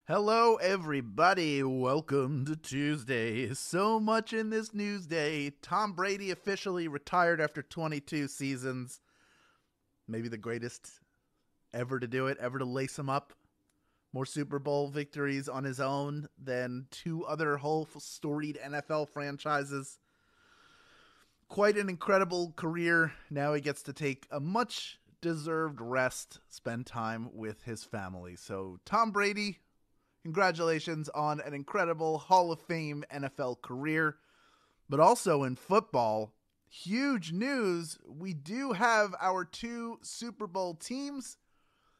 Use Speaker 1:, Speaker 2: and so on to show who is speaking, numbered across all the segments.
Speaker 1: Hello, everybody. Welcome to Tuesday. So much in this news day. Tom Brady officially retired after 22 seasons. Maybe the greatest ever to do it, ever to lace him up. More Super Bowl victories on his own than two other whole storied NFL franchises. Quite an incredible career. Now he gets to take a much deserved rest, spend time with his family. So Tom Brady, congratulations on an incredible Hall of Fame NFL career. But also in football, huge news. We do have our two Super Bowl teams.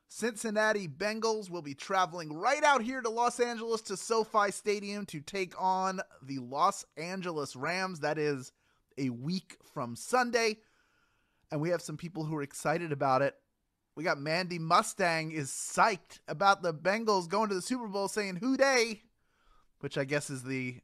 Speaker 1: Cincinnati Bengals will be traveling right out here to Los Angeles to SoFi Stadium to take on the Los Angeles Rams. That is a week from Sunday. And we have some people who are excited about it. We got Mandy Mustang is psyched about the Bengals going to the Super Bowl, saying "Who dey," which I guess is the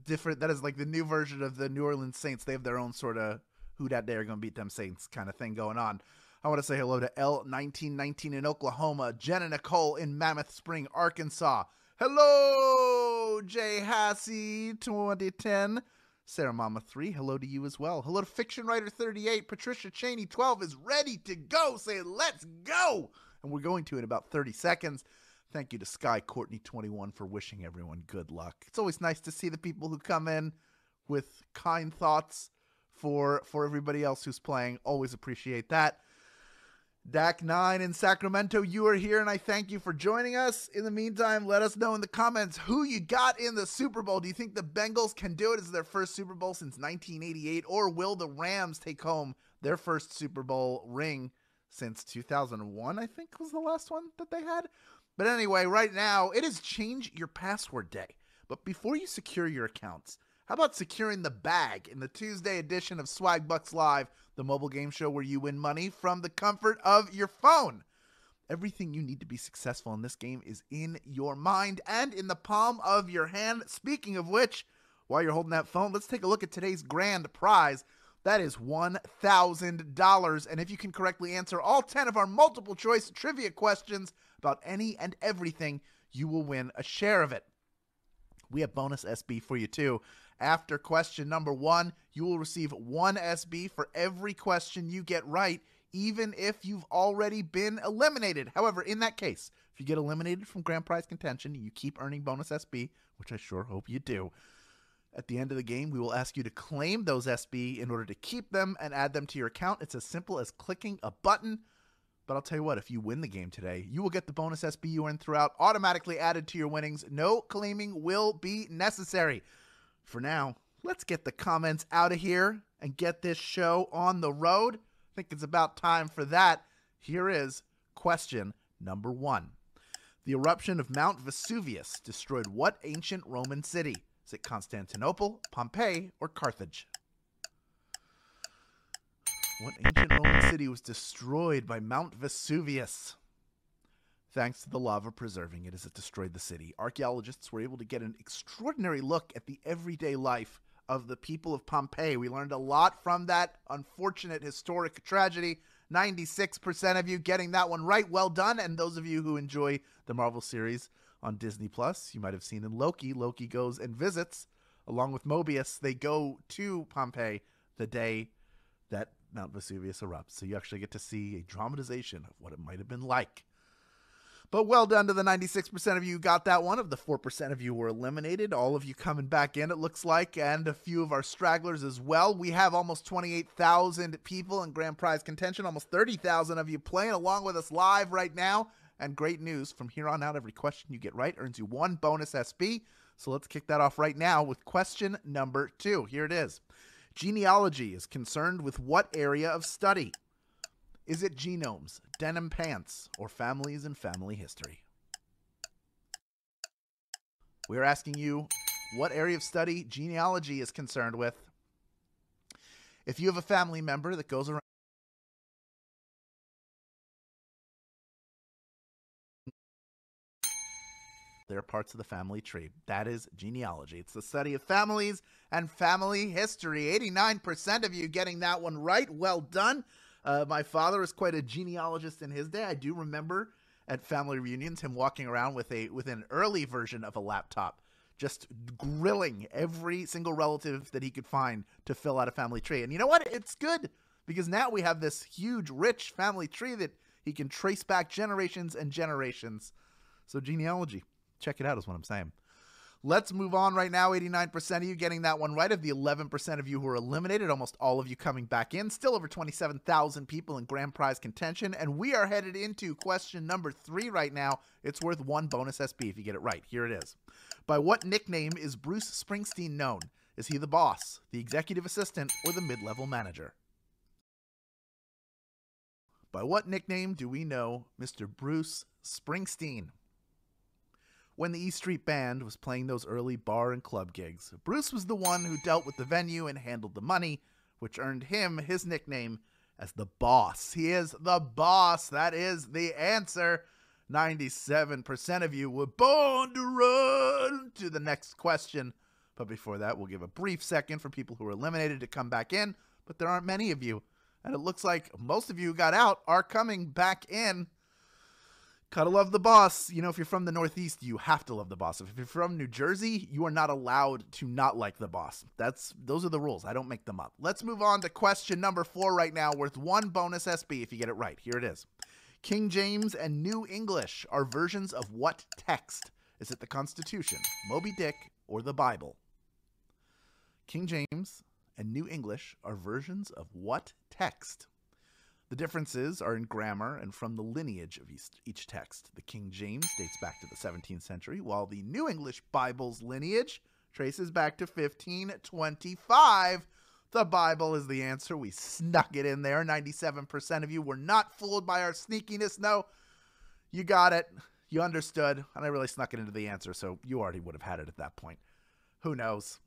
Speaker 1: different. That is like the new version of the New Orleans Saints. They have their own sort of "Who dat day are going to beat them Saints" kind of thing going on. I want to say hello to L1919 in Oklahoma, Jenna Nicole in Mammoth Spring, Arkansas. Hello, Jay Hassey 2010. Sarah Mama 3, hello to you as well. Hello to Fiction Writer 38. Patricia Cheney 12 is ready to go. Say, let's go. And we're going to in about 30 seconds. Thank you to Sky Courtney 21 for wishing everyone good luck. It's always nice to see the people who come in with kind thoughts for everybody else who's playing. Always appreciate that. Dak9 in Sacramento, you are here, and I thank you for joining us. In the meantime, let us know in the comments who you got in the Super Bowl. Do you think the Bengals can do it as their first Super Bowl since 1988, or will the Rams take home their first Super Bowl ring since 2001, I think was the last one that they had? But anyway, right now, it is Change Your Password Day. But before you secure your accounts, how about securing the bag in the Tuesday edition of Swagbucks Live, the mobile game show where you win money from the comfort of your phone? Everything you need to be successful in this game is in your mind and in the palm of your hand. Speaking of which, while you're holding that phone, let's take a look at today's grand prize. That is $1,000. And if you can correctly answer all 10 of our multiple choice trivia questions about any and everything, you will win a share of it. We have bonus SB for you too. After question number 1, you will receive 1 SB for every question you get right, even if you've already been eliminated. However, in that case, if you get eliminated from grand prize contention, you keep earning bonus SB, which I sure hope you do. At the end of the game, we will ask you to claim those SB in order to keep them and add them to your account. It's as simple as clicking a button. But I'll tell you what, if you win the game today, you will get the bonus SB you earned throughout automatically added to your winnings. No claiming will be necessary. For now, let's get the comments out of here and get this show on the road. I think it's about time for that. Here is question number 1. The eruption of Mount Vesuvius destroyed what ancient Roman city? Is it Constantinople, Pompeii, or Carthage? What ancient Roman city was destroyed by Mount Vesuvius? Thanks to the lava preserving it as it destroyed the city, archaeologists were able to get an extraordinary look at the everyday life of the people of Pompeii. We learned a lot from that unfortunate historic tragedy. 96% of you getting that one right. Well done. And those of you who enjoy the Marvel series on Disney Plus, you might have seen in Loki. Loki goes and visits, along with Mobius. They go to Pompeii the day that Mount Vesuvius erupts. So you actually get to see a dramatization of what it might have been like. But well done to the 96% of you who got that one. Of the 4% of you were eliminated. All of you coming back in, it looks like, and a few of our stragglers as well. We have almost 28,000 people in grand prize contention. Almost 30,000 of you playing along with us live right now. And great news, from here on out, every question you get right earns you 1 bonus SB. So let's kick that off right now with question number 2. Here it is. Genealogy is concerned with what area of study? Is it genomes, denim pants, or families and family history? We're asking you what area of study genealogy is concerned with. If you have a family member that goes around they're parts of the family tree. That is genealogy. It's the study of families and family history. 89% of you getting that one right. Well done. My father was quite a genealogist in his day. I do remember at family reunions, him walking around with an early version of a laptop, just grilling every single relative that he could find to fill out a family tree. And you know what? It's good, because now we have this huge, rich family tree that he can trace back generations and generations. So genealogy, check it out is what I'm saying. Let's move on right now. 89% of you getting that one right. Of the 11% of you who are eliminated, almost all of you coming back in. Still over 27,000 people in grand prize contention. And we are headed into question number 3 right now. It's worth 1 bonus SB if you get it right. Here it is. By what nickname is Bruce Springsteen known? Is he the boss, the executive assistant, or the mid-level manager? By what nickname do we know Mr. Bruce Springsteen? When the E Street Band was playing those early bar and club gigs, Bruce was the one who dealt with the venue and handled the money, which earned him his nickname as the boss. He is the boss. That is the answer. 97% of you were born to run. To the next question. But before that, we'll give a brief second for people who were eliminated to come back in, but there aren't many of you. And it looks like most of you who got out are coming back in. Gotta love the boss. You know, if you're from the Northeast, you have to love the boss. If you're from New Jersey, you are not allowed to not like the boss. Those are the rules. I don't make them up. Let's move on to question number 4 right now, worth 1 bonus SB if you get it right. Here it is. King James and New English are versions of what text? Is it the Constitution, Moby Dick, or the Bible? King James and New English are versions of what text? The differences are in grammar and from the lineage of each text. The King James dates back to the 17th century, while the New English Bible's lineage traces back to 1525. The Bible is the answer. We snuck it in there. 97% of you were not fooled by our sneakiness. No, you got it. You understood. And I really snuck it into the answer, so you already would have had it at that point. Who knows?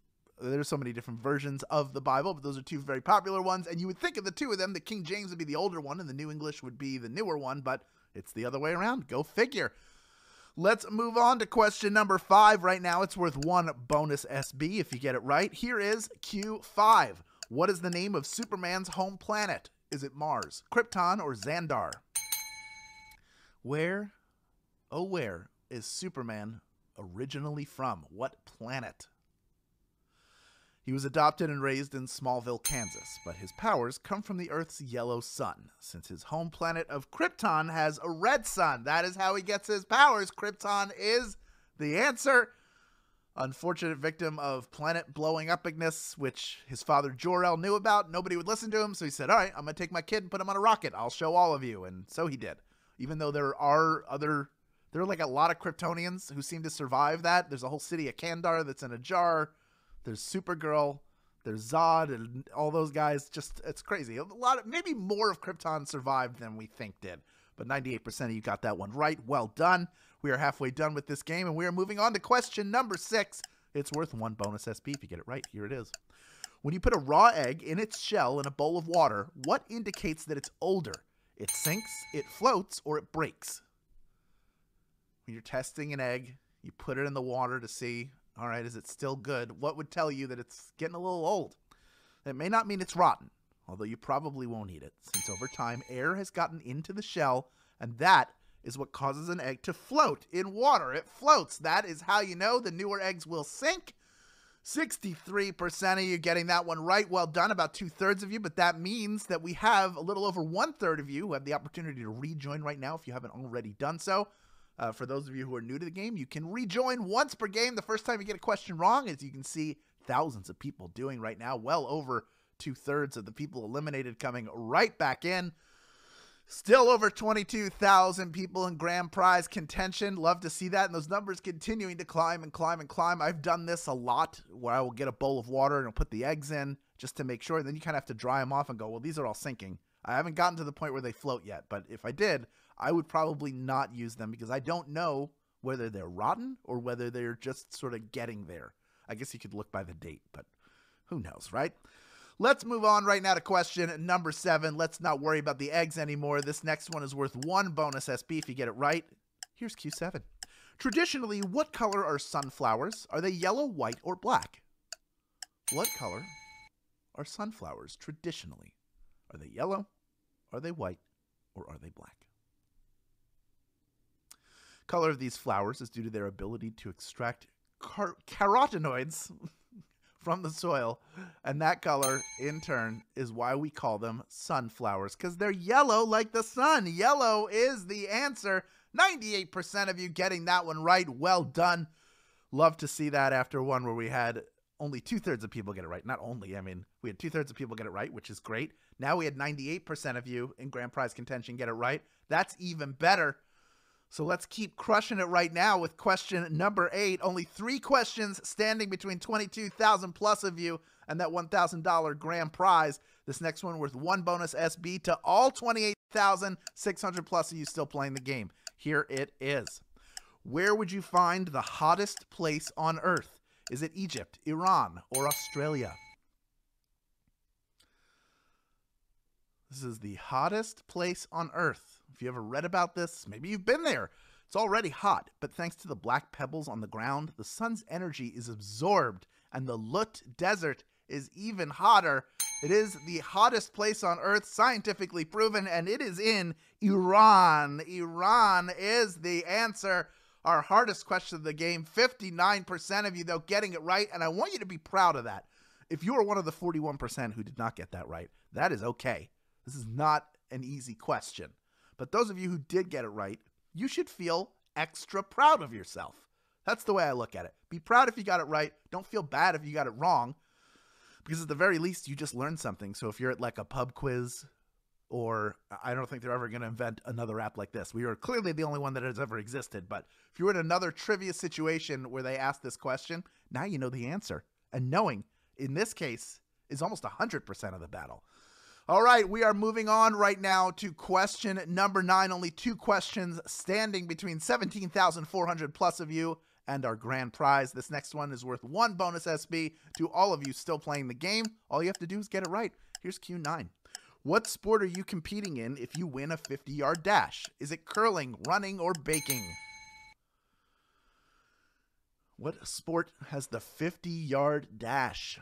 Speaker 1: There's so many different versions of the Bible, but those are 2 very popular ones. And you would think of the 2 of them, the King James would be the older one and the New English would be the newer one, but it's the other way around. Go figure. Let's move on to question number 5 right now. It's worth 1 bonus SB if you get it right. Here is Q5. What is the name of Superman's home planet? Is it Mars, Krypton, or Xandar? Where, oh where, is Superman originally from? What planet? He was adopted and raised in Smallville, Kansas, but his powers come from the Earth's yellow sun, since his home planet of Krypton has a red sun. That is how he gets his powers. Krypton is the answer. Unfortunate victim of planet blowing upness, which his father Jor-El knew about. Nobody would listen to him, so he said, all right, I'm going to take my kid and put him on a rocket. I'll show all of you. And so he did. Even though there are like a lot of Kryptonians who seem to survive that. There's a whole city of Kandar that's in a jar. There's Supergirl, there's Zod, and all those guys. Just, it's crazy. Maybe more of Krypton survived than we think did. But 98% of you got that one right. Well done. We are halfway done with this game, and we are moving on to question number 6. It's worth 1 bonus SB if you get it right. Here it is. When you put a raw egg in its shell in a bowl of water, what indicates that it's older? It sinks, it floats, or it breaks? When you're testing an egg, you put it in the water to see, all right, is it still good? What would tell you that it's getting a little old? It may not mean it's rotten, although you probably won't eat it, since over time air has gotten into the shell, and that is what causes an egg to float in water. It floats. That is how you know the newer eggs will sink. 63% of you getting that one right. Well done, about 2/3 of you, but that means that we have a little over 1/3 of you who have the opportunity to rejoin right now if you haven't already done so. For those of you who are new to the game, you can rejoin once per game. The first time you get a question wrong, as you can see thousands of people doing right now, well over 2/3 of the people eliminated coming right back in. Still over 22,000 people in grand prize contention. Love to see that. And those numbers continuing to climb and climb and climb. I've done this a lot where I will get a bowl of water and I'll put the eggs in just to make sure. And then you kind of have to dry them off and go, well, these are all sinking. I haven't gotten to the point where they float yet. But if I did, I would probably not use them because I don't know whether they're rotten or whether they're just sort of getting there. I guess you could look by the date, but who knows, right? Let's move on right now to question number 7. Let's not worry about the eggs anymore. This next one is worth 1 bonus SB if you get it right. Here's Q7. Traditionally, what color are sunflowers? Are they yellow, white, or black? What color are sunflowers traditionally? Are they yellow? Are they white? Or are they black? color of these flowers is due to their ability to extract carotenoids from the soil, and that color, in turn, is why we call them sunflowers, because they're yellow like the sun. Yellow is the answer. 98% of you getting that one right. Well done. Love to see that after one where we had only 2/3 of people get it right. Not only, I mean, we had 2/3 of people get it right, which is great. Now we had 98% of you in grand prize contention get it right. That's even better. So let's keep crushing it right now with question number 8. Only 3 questions standing between 22,000 plus of you and that $1,000 grand prize. This next one worth 1 bonus SB to all 28,600 plus of you still playing the game. Here it is. Where would you find the hottest place on Earth? Is it Egypt, Iran, or Australia? This is the hottest place on Earth. If you ever read about this, maybe you've been there. It's already hot, but thanks to the black pebbles on the ground, the sun's energy is absorbed, and the Lut Desert is even hotter. It is the hottest place on Earth, scientifically proven, and it is in Iran. Iran is the answer. Our hardest question of the game, 59% of you, though, getting it right, and I want you to be proud of that. If you are one of the 41% who did not get that right, that is okay. This is not an easy question. But those of you who did get it right, you should feel extra proud of yourself. That's the way I look at it. Be proud if you got it right. Don't feel bad if you got it wrong. Because at the very least, you just learned something. So if you're at like a pub quiz, or I don't think they're ever going to invent another app like this. We are clearly the only one that has ever existed. But if you're in another trivia situation where they ask this question, now you know the answer. And knowing, in this case, is almost 100% of the battle. All right, we are moving on right now to question number 9. Only 2 questions standing between 17,400 plus of you and our grand prize. This next one is worth 1 bonus SB to all of you still playing the game. All you have to do is get it right. Here's Q9. What sport are you competing in if you win a 50-yard dash? Is it curling, running, or baking? What sport has the 50-yard dash?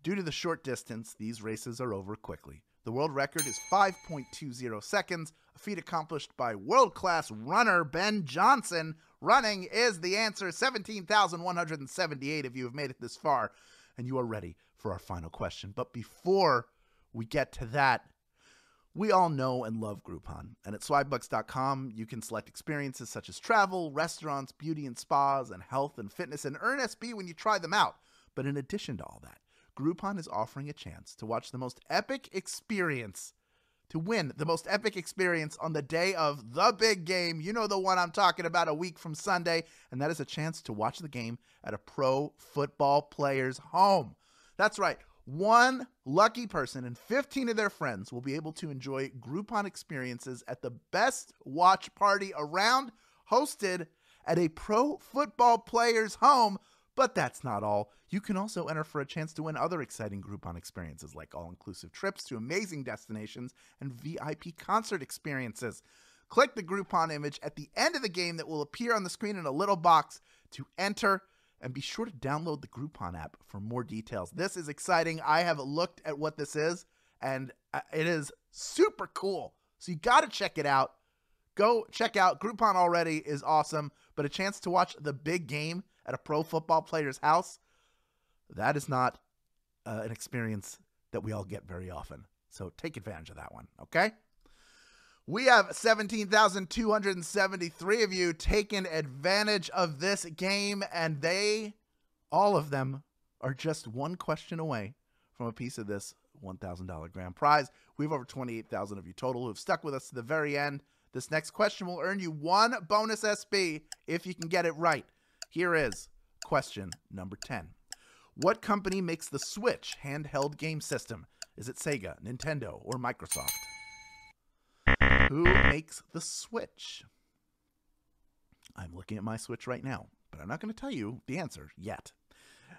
Speaker 1: Due to the short distance, these races are over quickly. The world record is 5.20 seconds, a feat accomplished by world-class runner Ben Johnson. Running is the answer. 17,178 of you have made it this far, and you are ready for our final question. But before we get to that, we all know and love Groupon. And at swagbucks.com, you can select experiences such as travel, restaurants, beauty and spas, and health and fitness, and earn SB when you try them out. But in addition to all that, Groupon is offering a chance to watch the most epic experience, to win the most epic experience on the day of the big game. You know the one I'm talking about, a week from Sunday, and that is a chance to watch the game at a pro football player's home. That's right. One lucky person and 15 of their friends will be able to enjoy Groupon experiences at the best watch party around, hosted at a pro football player's home. But that's not all. You can also enter for a chance to win other exciting Groupon experiences like all-inclusive trips to amazing destinations and VIP concert experiences. Click the Groupon image at the end of the game that will appear on the screen in a little box to enter, and be sure to download the Groupon app for more details. This is exciting. I have looked at what this is, and it is super cool. So you got to check it out. Go check out Groupon already is awesome, but a chance to watch the big game at a pro football player's house, that is not an experience that we all get very often. So take advantage of that one, okay? We have 17,273 of you taking advantage of this game, and all of them, are just one question away from a piece of this $1,000 grand prize. We have over 28,000 of you total who have stuck with us to the very end. This next question will earn you 1 bonus SB if you can get it right. Here is question number 10. What company makes the Switch handheld game system? Is it Sega, Nintendo, or Microsoft? Who makes the Switch? I'm looking at my Switch right now, but I'm not going to tell you the answer yet.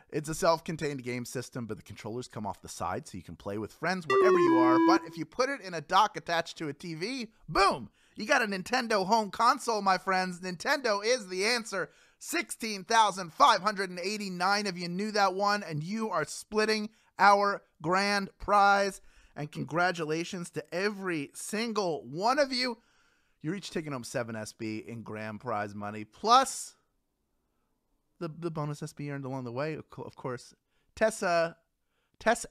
Speaker 1: It's a self-contained game system, but the controllers come off the side so you can play with friends wherever you are. But if you put it in a dock attached to a TV, boom, you got a Nintendo home console, my friends. Nintendo is the answer. 16,589 of you knew that one, and you are splitting our grand prize. And congratulations to every single one of you. You're each taking home 7 SB in grand prize money, plus the bonus SB earned along the way, of course. Tess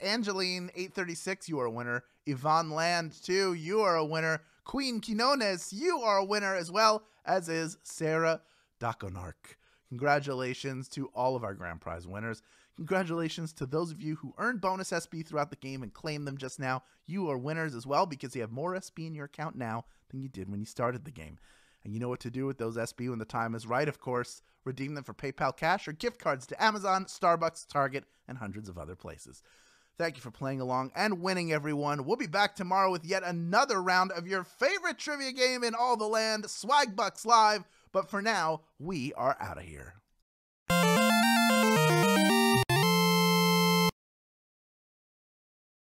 Speaker 1: Angeline 836, you are a winner. Yvonne Land 2, you are a winner. Queen Quinones, you are a winner, as well as is Sarah Daconark. Congratulations to all of our grand prize winners. Congratulations to those of you who earned bonus SB throughout the game and claimed them just now. You are winners as well because you have more SB in your account now than you did when you started the game. And you know what to do with those SB when the time is right, of course. Redeem them for PayPal cash or gift cards to Amazon, Starbucks, Target, and hundreds of other places. Thank you for playing along and winning, everyone. We'll be back tomorrow with yet another round of your favorite trivia game in all the land, Swagbucks Live. But for now, we are out of here.